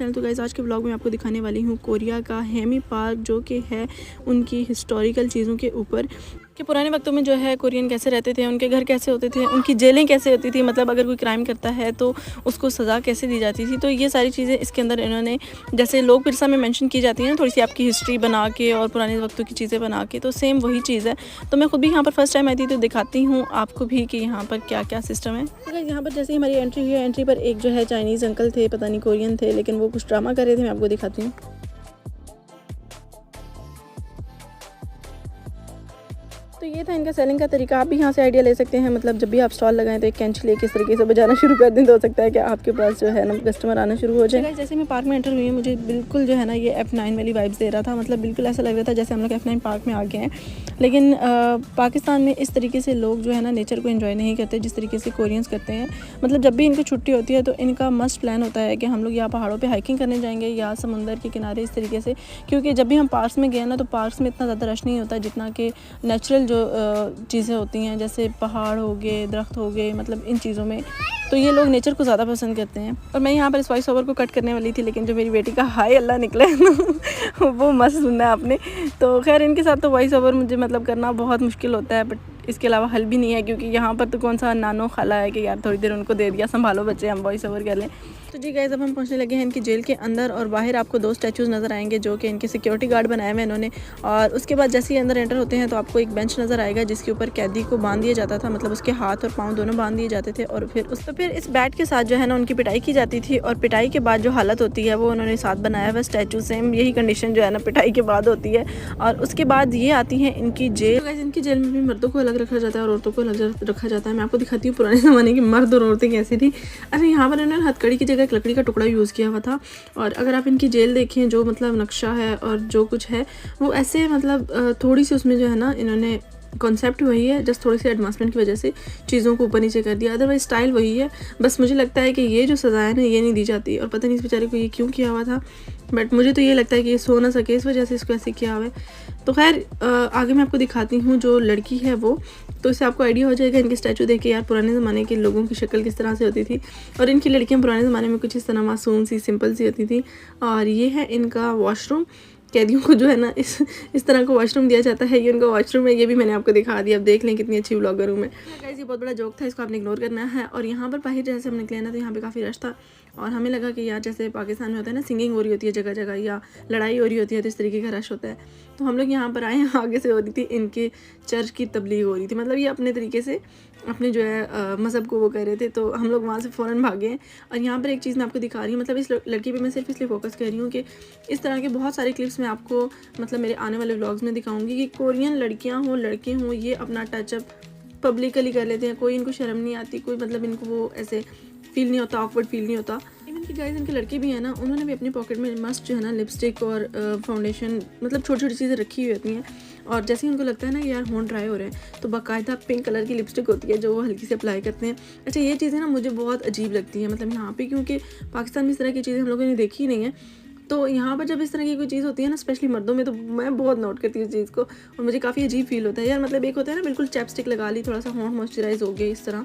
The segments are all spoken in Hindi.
चैनल। तो गाइस आज के ब्लॉग में आपको दिखाने वाली हूँ कोरिया का हेमी पार्क, जो कि है उनकी हिस्टोरिकल चीज़ों के ऊपर कि पुराने वक्तों में जो है कोरियन कैसे रहते थे, उनके घर कैसे होते थे, उनकी जेलें कैसे होती थी, मतलब अगर कोई क्राइम करता है तो उसको सज़ा कैसे दी जाती थी। तो ये सारी चीज़ें इसके अंदर इन्होंने जैसे लोक पिरसा में मेंशन की जाती हैं, थोड़ी सी आपकी हिस्ट्री बना के और पुराने वक्तों की चीज़ें बना के, तो सेम वही चीज़ है। तो मैं खुद भी यहाँ पर फर्स्ट टाइम आई थी, तो दिखाती हूँ आपको भी कि यहाँ पर क्या क्या सिस्टम है। तो यहाँ पर जैसे ही हमारी एंट्री हुई है, एंट्री पर एक जो है चाइनीज़ अंकल थे, पता नहीं कोरियन थे, लेकिन वो कुछ ड्रामा कर रहे थे। मैं आपको दिखाती हूँ। तो ये था इनका सेलिंग का तरीका। आप भी यहाँ से आइडिया ले सकते हैं, मतलब जब भी आप स्टॉल लगाएं तो एक कैंची लेके इस तरीके से बजाना शुरू कर दें तो हो सकता है कि आपके पास जो है ना कस्टमर आना शुरू हो जाए। जैसे मैं पार्क में एंटर हुई हूँ, मुझे बिल्कुल जो है ना ये F9 वाली वाइब्स दे रहा था। मतलब बिल्कुल ऐसा लग रहा था जैसे हम लोग F9 पार्क में आ गए हैं। लेकिन पाकिस्तान में इस तरीके से लोग जो है ना नेचर को एंजॉय नहीं करते जिस तरीके से कोरियंस करते हैं। मतलब जब भी इनको छुट्टी होती है तो इनका मस्ट प्लान होता है कि हम लोग या पहाड़ों पे हाइकिंग करने जाएंगे या समुंदर के किनारे इस तरीके से, क्योंकि जब भी हम पार्क्स में गए ना तो पार्क्स में इतना ज़्यादा रश नहीं होता जितना कि नेचुरल जो चीज़ें होती हैं, जैसे पहाड़ हो गए, दरख्त हो गए, मतलब इन चीज़ों में तो ये लोग नेचर को ज़्यादा पसंद करते हैं। और मैं यहाँ पर इस वॉइस ओवर को कट करने वाली थी, लेकिन जो मेरी बेटी का हाय अल्लाह निकला है ना वो मस्त सुनना है आपने। तो खैर इनके साथ तो वॉइस ओवर मुझे मतलब करना बहुत मुश्किल होता है, बट इसके अलावा हल भी नहीं है, क्योंकि यहाँ पर तो कौन सा नानो खाला है कि यार थोड़ी देर उनको दे दिया, संभालो बच्चे, हम वॉइस ओवर कर लें। तो जी गाइस अब हम पहुँचने लगे हैं इनकी जेल के अंदर, और बाहर आपको 2 स्टैचूज़ नज़र आएंगे जो कि इनके सिक्योरिटी गार्ड बनाए हुए इन्होंने। और उसके बाद जैसे ही अंदर एंटर होते हैं तो आपको एक बेंच नज़र आएगा जिसके ऊपर कैदी को बांध दिया जाता था, मतलब उसके हाथ और पाँव दोनों बांध दिए जाते थे। और फिर इस बैट के साथ जो है ना उनकी पिटाई की जाती थी, और पिटाई के बाद जो हालत होती है वो उन्होंने साथ बनाया हुआ स्टैचू, सेम यही कंडीशन जो है ना पिटाई के बाद होती है। और उसके बाद ये आती है इनकी जेल। तो गाइस इनकी जेल में भी मर्दों को अलग रखा जाता है और औरतों को अलग रखा जाता है। मैं आपको दिखाती हूँ पुराने ज़माने की मर्द और औरतें कैसी थी। अरे यहाँ पर इन्होंने हथकड़ी की जगह एक लकड़ी का टुकड़ा यूज़ किया हुआ था। और अगर आप इनकी जेल देखें, जो मतलब नक्शा है और जो कुछ है वो ऐसे मतलब थोड़ी सी उसमें जो है ना इन्होंने कॉन्सेप्ट वही है, जस्ट थोड़ी सी एडवांसमेंट की वजह से चीज़ों को ऊपर नीचे कर दिया, अदरवाइज स्टाइल वही है। बस मुझे लगता है कि ये जो सज़ा है ना ये नहीं दी जाती, और पता नहीं इस बेचारे को ये क्यों किया हुआ था, बट मुझे तो ये लगता है कि ये सो ना सके इस वजह से इसको ऐसे किया हुआ है। तो खैर आगे मैं आपको दिखाती हूँ जो लड़की है वो, तो इससे आपको आइडिया हो जाएगा इनके स्टैचू देख के यार पुराने ज़माने के लोगों की शक्ल किस तरह से होती थी। और इनकी लड़कियाँ पुराने ज़माने में कुछ इस तरह मासूम सी सिंपल सी होती थी। और ये है इनका वॉशरूम। कैदियों को जो है ना इस तरह का वॉशरूम दिया जाता है, ये उनका वॉशरूम है। ये भी मैंने आपको दिखा दिया, अब देख लें कितनी अच्छी व्लॉगर हूँ मैं। गाइस ये बहुत बड़ा जोक था, इसको आपने इग्नोर करना है। और यहाँ पर बाहर जैसे हम निकले ना तो यहाँ पे काफ़ी रश था, और हमें लगा कि यार जैसे पाकिस्तान में होता है ना सिंगिंग हो रही होती है जगह जगह, या लड़ाई हो रही होती है, तो इस तरीके का रश होता है। तो हम लोग यहाँ पर आए, आगे से हो रही थी इनके चर्च की तबलीग हो रही थी, मतलब ये अपने तरीके से अपने जो है मज़हब को वो कर रहे थे। तो हम लोग वहाँ से फ़ौरन भागे हैं। और यहाँ पर एक चीज़ मैं आपको दिखा रही हूँ, मतलब इस लड़की पे मैं सिर्फ इसलिए फोकस कर रही हूँ कि इस तरह के बहुत सारे क्लिप्स मैं आपको मतलब मेरे आने वाले व्लॉग्स में दिखाऊंगी कि कोरियन लड़कियाँ हों लड़के हों, ये अपना टचअप पब्लिकली कर लेते हैं। कोई इनको शर्म नहीं आती, कोई मतलब इनको वो ऐसे फील नहीं होता, ऑकवर्ड फील नहीं होता। इवन कि गाइस इनके लड़के भी हैं ना, उन्होंने भी अपनी पॉकेट में मस्त जो है ना लिपस्टिक और फाउंडेशन, मतलब छोटी छोटी चीज़ें रखी हुई होती हैं। और जैसे ही उनको लगता है ना कि यार होंठ ड्राई हो रहे हैं तो बाकायदा पिंक कलर की लिपस्टिक होती है जो वो हल्की से अप्लाई करते हैं। अच्छा ये चीज़ें ना मुझे बहुत अजीब लगती हैं, मतलब यहाँ पे, क्योंकि पाकिस्तान में इस तरह की चीज़ें हम लोगों ने देखी ही नहीं है। तो यहाँ पर जब इस तरह की कोई चीज़ होती है ना, स्पेशली मर्दों में, तो मैं बहुत नोट करती हूँ इस चीज़ को, और मुझे काफ़ी अजीब फील होता है यार। मतलब एक होता है ना बिल्कुल चैपस्टिक लगा ली, थोड़ा सा होंठ मॉइस्चराइज हो गया इस तरह,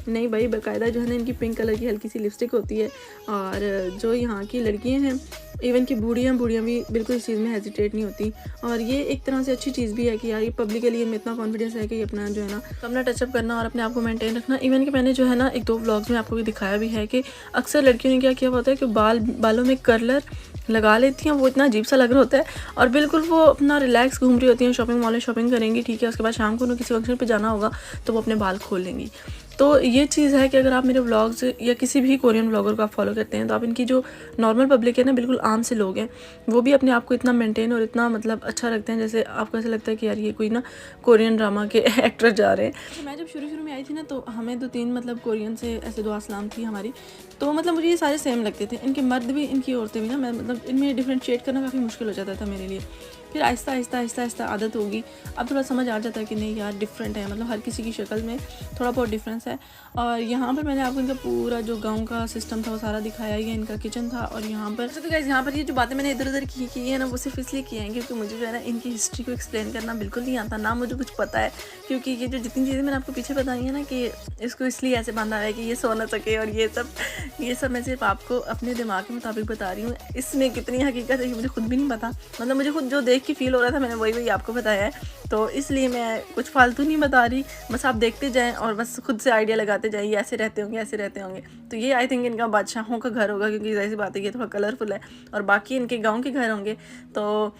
नहीं भाई बाकायदा जो है ना इनकी पिंक कलर की हल्की सी लिपस्टिक होती है। और जो यहाँ की लड़कियाँ हैं, इवन कि बूढ़ियाँ भी बिल्कुल इस चीज़ में हेजिटेट नहीं होती। और ये एक तरह से अच्छी चीज़ भी है कि यार ये पब्लिकली इनमें इतना कॉन्फिडेंस है कि अपना जो है ना अपना टचअप करना और अपने आप को मेंटेन रखना। इवन कि मैंने जो है ना 1-2 व्लॉग्स में आपको भी दिखाया भी है कि अक्सर लड़कियों ने क्या किया होता है कि बालों में कर्लर लगा लेती हैं, वो इतना अजीब सा लग रहा होता है, और बिल्कुल वो अपना रिलैक्स घूम रही होती हैं, शॉपिंग मॉल में शॉपिंग करेंगी, ठीक है, उसके बाद शाम को उन्हें किसी फंक्शन पे जाना होगा तो वो अपने बाल खोल लेंगी। तो ये चीज़ है कि अगर आप मेरे व्लॉग्स या किसी भी कोरियन व्लॉगर को आप फॉलो करते हैं तो आप इनकी जो नॉर्मल पब्लिक है ना, बिल्कुल आम से लोग हैं, वो भी अपने आप को इतना मेंटेन और इतना मतलब अच्छा रखते हैं जैसे आपको ऐसा लगता है कि यार ये कोई ना कोरियन ड्रामा के एक्टर जा रहे हैं। तो मैं जब शुरू में आई थी ना तो हमें 2-3 मतलब कोरियन से ऐसे दुआ सलाम थी हमारी, तो मतलब मुझे ये सारे सेम लगते थे, इनके मर्द भी इनकी औरतें भी ना, मैं मतलब इनमें डिफ्रेंशिएट करना काफ़ी मुश्किल हो जाता था मेरे लिए। फिर आहिस्ता आहिस्ता आहिस्ता आहिस्ता आदत होगी। अब थोड़ा समझ आ जाता है कि नहीं यार डिफरेंट है, मतलब हर किसी की शक्ल में थोड़ा बहुत डिफरेंस है। और यहाँ पर मैंने आपको इनका पूरा जो गाँव का सिस्टम था वो सारा दिखाया। ये इनका किचन था। और यहाँ पर तो गाइस यहाँ पर ये जो बातें मैंने इधर उधर की है ना, वो सिर्फ इसलिए की हैं क्योंकि मुझे जो है ना इनकी हिस्ट्री को एक्सप्लेन करना बिल्कुल नहीं आता, ना मुझे कुछ पता है। क्योंकि ये जो जितनी चीज़ें मैंने आपको पीछे बताई है ना कि इसको इसलिए ऐसे बांधा है कि ये सो ना सके, और ये सब मैं सिर्फ आपको अपने दिमाग के मुताबिक बता रही हूँ। इसमें कितनी हकीकत है कि मुझे खुद भी नहीं पता, मतलब मुझे खुद जो देख के फील हो रहा था मैंने वही आपको बताया है। तो इसलिए मैं कुछ फालतू नहीं बता रही, बस आप देखते जाएं और बस खुद से आइडिया लगाते जाएं, ये ऐसे रहते होंगे ऐसे रहते होंगे। तो ये आई थिंक इनका बादशाहों का घर होगा, क्योंकि ऐसी बात है ये थोड़ा कलरफुल है, और बाकी इनके गाँव के घर होंगे। तो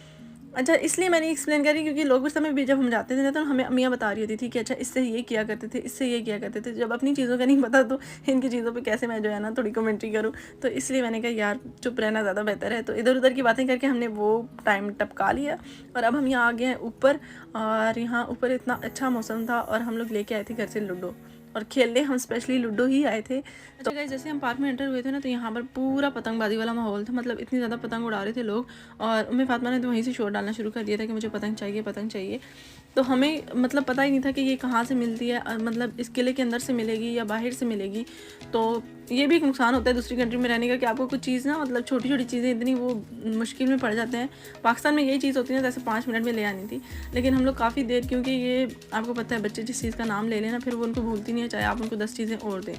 अच्छा, इसलिए मैंने एक्सप्लेन करी क्योंकि लोग उस समय भी जब हम जाते थे तो हमें अम्मियाँ बता रही होती थी कि अच्छा इससे ये किया करते थे, इससे ये किया करते थे। जब अपनी चीज़ों का नहीं पता तो इनकी चीज़ों पे कैसे मैं जो है ना थोड़ी कमेंट्री करूँ। तो इसलिए मैंने कहा यार चुप रहना ज़्यादा बेहतर है। तो इधर उधर की बातें करके हमने वो टाइम टपका लिया, और अब हम यहाँ आ गए हैं ऊपर। और यहाँ ऊपर इतना अच्छा मौसम था, और हम लोग लेके आए थे घर से लूडो, और खेलने हम स्पेशली लूडो ही आए थे। तो गाइस जैसे हम पार्क में एंटर हुए थे ना, तो यहाँ पर पूरा पतंगबाजी वाला माहौल था, मतलब इतनी ज़्यादा पतंग उड़ा रहे थे लोग। और उम्मी फातिमा ने तो वहीं से शोर डालना शुरू कर दिया था कि मुझे पतंग चाहिए पतंग चाहिए। तो हमें मतलब पता ही नहीं था कि ये कहाँ से मिलती है, मतलब इस किले के अंदर से मिलेगी या बाहर से मिलेगी। तो ये भी एक नुकसान होता है दूसरी कंट्री में रहने का कि आपको कुछ चीज़ ना, मतलब छोटी छोटी चीज़ें इतनी वो मुश्किल में पड़ जाते हैं। पाकिस्तान में यही चीज़ होती है जैसे 5 मिनट में ले आनी थी, लेकिन हम लोग काफ़ी देर, क्योंकि ये आपको पता है बच्चे जिस चीज़ का नाम ले लेना फिर वो उनको भूलती नहीं है, चाहे आप उनको 10 चीज़ें और दें।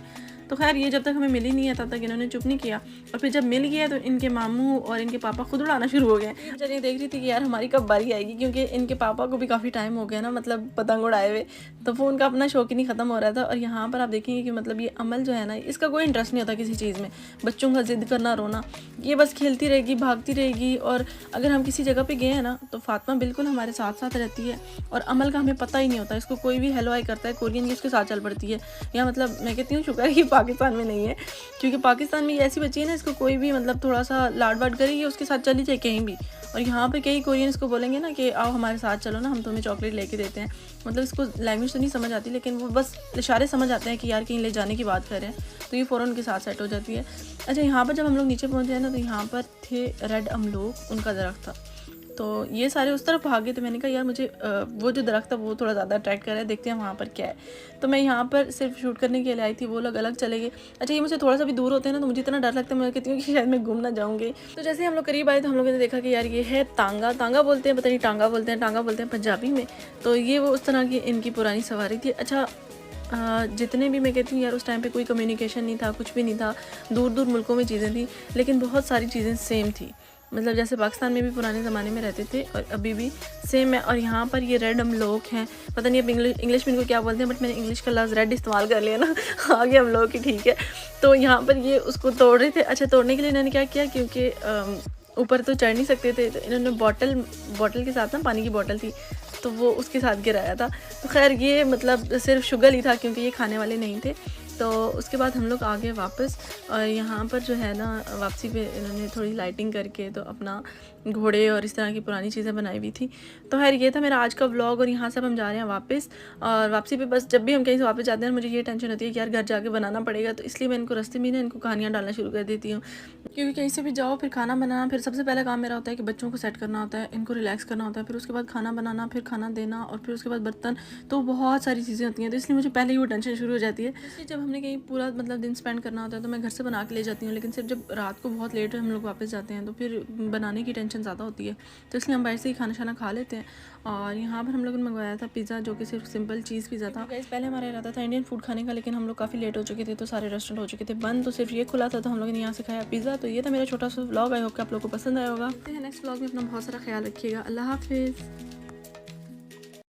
तो खैर ये जब तक हमें मिली नहीं है तब तक इन्होंने चुप नहीं किया, और फिर जब मिल गया तो इनके मामू और इनके पापा खुद उड़ाना शुरू हो गए। बेचारी देख रही थी कि यार हमारी कब बारी आएगी, क्योंकि इनके पापा को भी काफ़ी टाइम हो गया ना मतलब पतंग उड़ाए हुए, तो वो उनका अपना शौक ही नहीं ख़त्म हो रहा था। और यहाँ पर आप देखेंगे कि मतलब ये अमल जो है ना, इसका कोई इंटरेस्ट नहीं होता किसी चीज़ में। बच्चों का ज़िद करना, रोना, ये बस खेलती रहेगी, भागती रहेगी। और अगर हम किसी जगह पे गए हैं ना तो फातिमा बिल्कुल हमारे साथ साथ रहती है, और अमल का हमें पता ही नहीं होता। इसको कोई भी हेलो हाय करता है कोरियन की, उसके साथ चल पड़ती है। या मतलब मैं कहती हूँ शुक्र है कि पाकिस्तान में नहीं है, क्योंकि पाकिस्तान में ये ऐसी बच्ची है ना, इसको कोई भी मतलब थोड़ा सा लाड वाड करेगी उसके साथ चली जाए कहीं भी। और यहाँ पे कई कोरियन इसको बोलेंगे ना कि आओ हमारे साथ चलो ना, हम तुम्हें चॉकलेट लेके देते हैं। मतलब इसको लैंग्वेज तो नहीं समझ आती, लेकिन वो बस इशारे समझ आते हैं कि यार कहीं ले जाने की बात कर रहे हैं, तो ये फ़ौरन के साथ सेट हो जाती है। अच्छा, यहाँ पर जब हम लोग नीचे पहुँचे हैं ना, तो यहाँ पर थे रेड अमलोग, उनका दरख्त था। तो ये सारे उस तरफ भागे, तो मैंने कहा यार मुझे वो जो दरख्त था वो थोड़ा ज़्यादा अट्रैक्ट कर रहा है, देखते हैं वहाँ पर क्या है। तो मैं यहाँ पर सिर्फ शूट करने के लिए आई थी, वो लोग अलग चले गए। अच्छा, ये मुझे थोड़ा सा भी दूर होते हैं ना तो मुझे इतना डर लगता है, मैं कहती हूँ कि शायद मैं घूम ना जाऊँगी। तो जैसे हम लोग करीब आए तो हम लोगों ने देखा कि यार ये है तांगा, तांगा बोलते हैं, पता नहीं टांगा बोलते हैं, टांगा बोलते हैं पंजाबी में। तो ये वो उस तरह की इनकी पुरानी सवारी थी। अच्छा, जितने भी मैं कहती हूँ यार उस टाइम पे कोई कम्युनिकेशन नहीं था, कुछ भी नहीं था, दूर दूर मुल्कों में चीज़ें थी, लेकिन बहुत सारी चीज़ें सेम थी। मतलब जैसे पाकिस्तान में भी पुराने ज़माने में रहते थे और अभी भी सेम है। और यहाँ पर ये रेड हम लोग हैं, पता नहीं अब इंग्लिश में इनको क्या बोलते हैं, बट मैंने इंग्लिश का लफ्ज़ रेड इस्तेमाल कर लिया ना आगे हम लोग की, ठीक है। तो यहाँ पर ये उसको तोड़ रहे थे। अच्छा, तोड़ने के लिए इन्होंने क्या किया, क्योंकि ऊपर तो चढ़ नहीं सकते थे, तो इन्होंने बॉटल के साथ ना, पानी की बॉटल थी तो वो उसके साथ गिराया था। तो खैर ये मतलब सिर्फ शुगर ही था, क्योंकि ये खाने वाले नहीं थे। तो उसके बाद हम लोग आ गए वापस, और यहाँ पर जो है ना वापसी पे इन्होंने थोड़ी लाइटिंग करके तो अपना घोड़े और इस तरह की पुरानी चीज़ें बनाई हुई थी। तो खैर ये था मेरा आज का व्लॉग, और यहाँ से अब हम जा रहे हैं वापस। और वापसी पे बस जब भी हम कहीं से वापस जाते हैं मुझे ये टेंशन होती है कि यार घर जाके बनाना पड़ेगा, तो इसलिए मैं इनको रास्ते में ना इनको कहानियाँ डालना शुरू कर देती हूँ। क्योंकि कहीं से भी जाओ फिर खाना बनाना, फिर सबसे पहला काम मेरा होता है कि बच्चों को सेट करना होता है, इनको रिलैक्स करना होता है, फिर उसके बाद खाना बनाना, फिर खाना देना, और फिर उसके बाद बर्तन, तो बहुत सारी चीज़ें होती हैं। तो इसलिए मुझे पहले ही वो टेंशन शुरू हो जाती है। इसलिए जब हमने कहीं पूरा मतलब दिन स्पेंड करना होता है तो मैं घर से बना के ले जाती हूँ, लेकिन सिर्फ जब रात को बहुत लेट हम लोग वापस जाते हैं तो फिर बनाने की टेंशन ज़्यादा होती है। तो इसलिए हम बाहर से ही खाना शाना खा लेते हैं। और यहाँ पर हम लोगों ने मंगवाया था पिज़्ज़ा, जो कि सिर्फ सिंपल चीज़ पिज़्ज़ा था। गाइस पहले हमारा इरादा था इंडियन फूड खाने का, लेकिन हम लोग काफ़ी लेट हो चुके थे तो सारे रेस्टोरेंट हो चुके थे बंद, तो सिर्फ ये खुला था, तो हम लोगों ने यहाँ से खाया पिज़्ज़ा। तो ये था मेरा छोटा सा व्लॉग, आई होप कि आप लोगों को पसंद आया होगा। नेक्स्ट व्लॉग में अपना बहुत सारा ख्याल रखिएगा। अल्लाह हाफिज़।